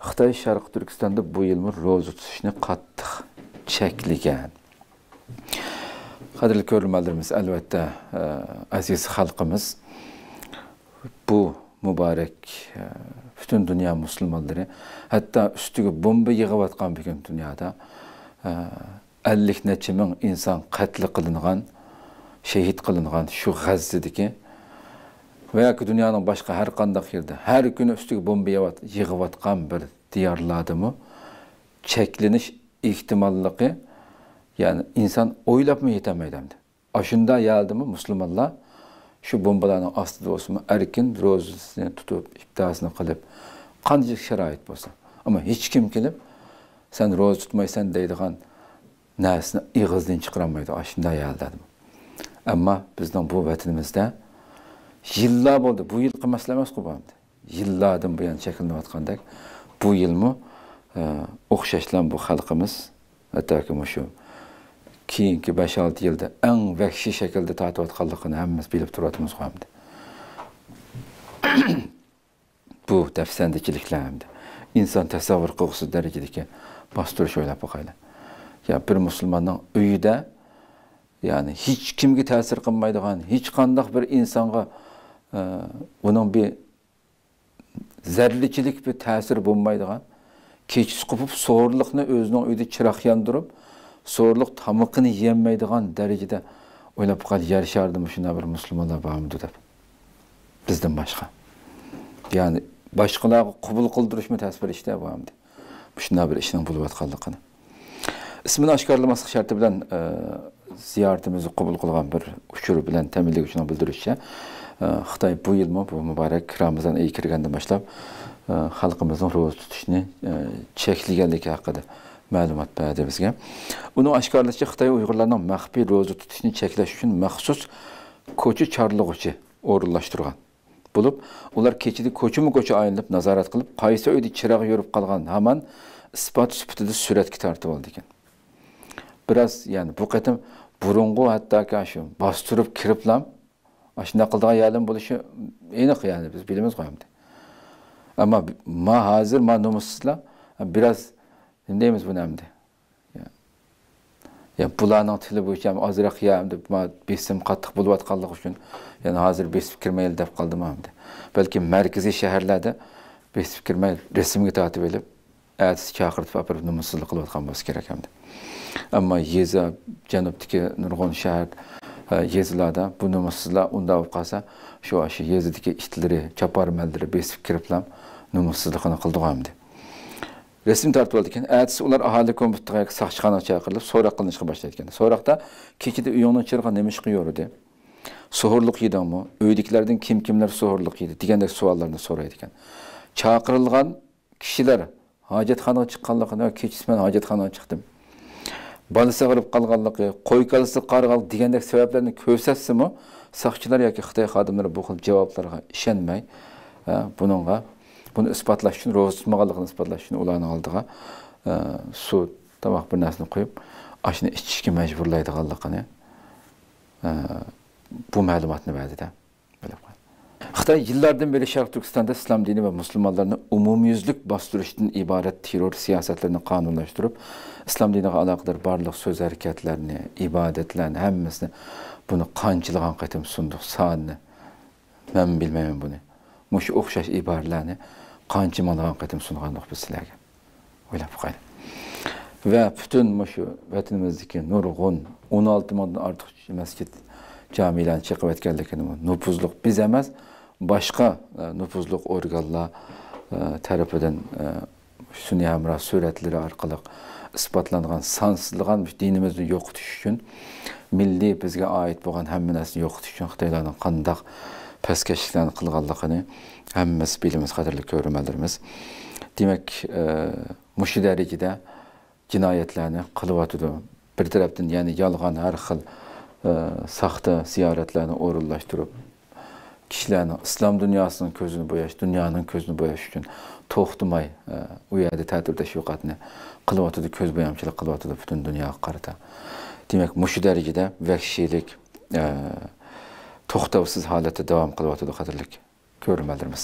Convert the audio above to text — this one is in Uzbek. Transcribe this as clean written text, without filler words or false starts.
Xitoy Sharq Turkistonda bu yil ro'za tutishni qattiq cheklagan. Qadrli ko'ruvchilarimiz, albatta aziz xalqimiz, bu mübarek bütün dünya musulmonlari, hatto ustiga bomba yig'ayotgan bugun dunyoda 50 necha ming inson qatl qilingan, shahid qilingan shu G'azzadagi va yoki dunyoning boshqa har qanday yerda har kuni ustiga bomba yig'ayotgan bir diyorlardami cheklanish ehtimolligi, yani insan o'ylabmi yetamaydi endi. Ashunda yaldimi musulmonlar şu bombalarning ostida olsun, erkin ro'zasini tutib, iftasini qilib, qancha sharoit bo'lsa, ammo hech kim kelib sen ro'za tutmaysan deydigan narsani ig'izdan chiqarmaydi. Ashunda yaldadim. Ammo bizning bu vatanimizda yillar bo'ldi. Bu yil qilmaslar emas qo'yamdi. Yillardan buyon cheklanayotgandek, bu yilmi o'xshashlan bu xalqimiz, hattoki shu keyingi 5-6 yilda eng vahshiy shaklda tortayotganligini hammamiz bilib turibmiz hamda. Bu dafsandichiliklar hamda inson tasavvur qilg'usiz darajadagi bostirish o'ylab qo'yaylik. Ya bir musulmonning uyida, yani hech kimga ta'sir qilmaydigan, hech qanday bir insonga uning bir zarlichilik bir ta'sir bo'lmaydigan, kechasi qopib so'rliqni o'zining uyida chiroq yondirib, so'rliq tamoqini yeyolmaydigan darajada o'ylab qol yer shardimi shuna bir musulmonlar bormi deb. Bizdan boshqa. Yani boshqalarga qabul qildirishmi tasvir ishda bormi? Shuna bir ishning bo'lib o'tganligini. İsmini oshkorlamaslik sharti bilan ziyoratimizni qabul qilgan bir uchur bilan ta'minlik uchun bildirishcha, Xitoy bu yilmi bu muborak Ramazon oyi kirgandan boshlab xalqimizning ro'za tutishni cheklaganligi haqida ma'lumot berdi bizga. Uni oshkorlashicha Xitoy Uyg'urlarning maxfiy ro'za tutishni cheklash uchun maxsus ko'cha chorlag'uchi o'rinlashtirgan bo'lib, ular kechida ko'chma-ko'cha aylanib nazorat qilib, qaysi uyda chiroq yorib qolgan hamon isbot sifatida suratga tortib oldi ekan. Biraz yani bu qatim burungu hatta shu bostirib kiriblam, ashuna qildigan yerlar bo'lishi aniq, yani biz bilamiz qo'yamdi. Ammo ma hozir ma nomussizlar biraz deymiz buni hamda. Ya bularning tili bo'yicha ozroq hamda besim qattiq bo'layotganligi uchun, yani hozir besib kirmayli deb qoldim hamda. Balki markaziy shaharlarda besib kirmay rasmga tortib olib, atis chaqirib apirib nomussizlik qilayotgan bo'lsa kerak hamda. Ammo yeza janubdagi nurg'un shahar yezilarda bu nomussizlar unda bo'lib qolsa, shu yezidagi itlari, chaparmallari besib kiriblam nomussizlikni qildiganmdi. Resim tortib oldi ekan. Atis ular aholi komitetiga saqchixonaga chaqirilib, so'roq qilinishga boshladi ekan. So'roqda kechida uyingning chirog'i nima ish qilyapti? So'g'irlik yedingmi? Uydagilardan kimlar so'g'irlik yedi degandek savollarni so'raydi ekan. Chaqirilgan kishilar hojatxonaga chiqqanligini va kechasi men hojatxonaga chiqdim. Balasi qilib qolganligi, qo'y kalisi qarg'al degandek sabablarni ko'rsatsimi, saqchilar yoki Xitoy xodimlari bu xil javoblarga ishonmay, bunu isbotlash uchun, ro'za tutmaganligini isbotlash uchun ularning oldiga suv, tomoq bir narsani qo'yib, ashni ichishga majburlaydiganligini bu ma'lumotni berdi-da. Xitoy yillardan beri Sharq Turkistonda islom dini va musulmonlarni umumyuzlik bostirishdan iborat terror siyosatlarini qonunlashtirib, islom diniga aloqador barliq so'z harakatlarini, ibodatlarni hammasini buni qanchalar qatim sunduq sonini men bilmayman buni. Mush o'xshash iboralarni qancha malagan qatim sunganlik biz sizlarga. O'ylab qo'ying. Va butun shu vatanimizdagi nurg'un 16 mingdan ortiq masjid camilarni chiqib o'tganligini nupuzliq biz emas, boshqa nupuzliq organlar tarafidan sunniy hamroh suratlari orqali isbotlangan sonsizlagan dinimizni yo'qotish uchun, milliy bizga oid bo'lgan hamma narsani yo'qotish uchun Xitoylarning qanday pastkaşliklarni qilganligini hammamiz bilamiz, qadrli ko'ruvchilarimiz. Demak, mushu darajada jinoyatlarni qilyotdi. Bir tarafdan, ya'ni yolg'on har xil saxta ziyoratlarni o'rinlashtirib, kishilarning islom dunyosining ko'zini bo'yash, dunyoning ko'zini bo'yash uchun to'xtamay u yerda ta'tir tashviqotni qilyotdi, ko'z bo'yamchilik qilyotdi butun dunyoga qarata. Demak, mushu darajada vahshiylik to'xtovsiz holatda davom qilyotdi, qadrli ko'ruvchilarimiz.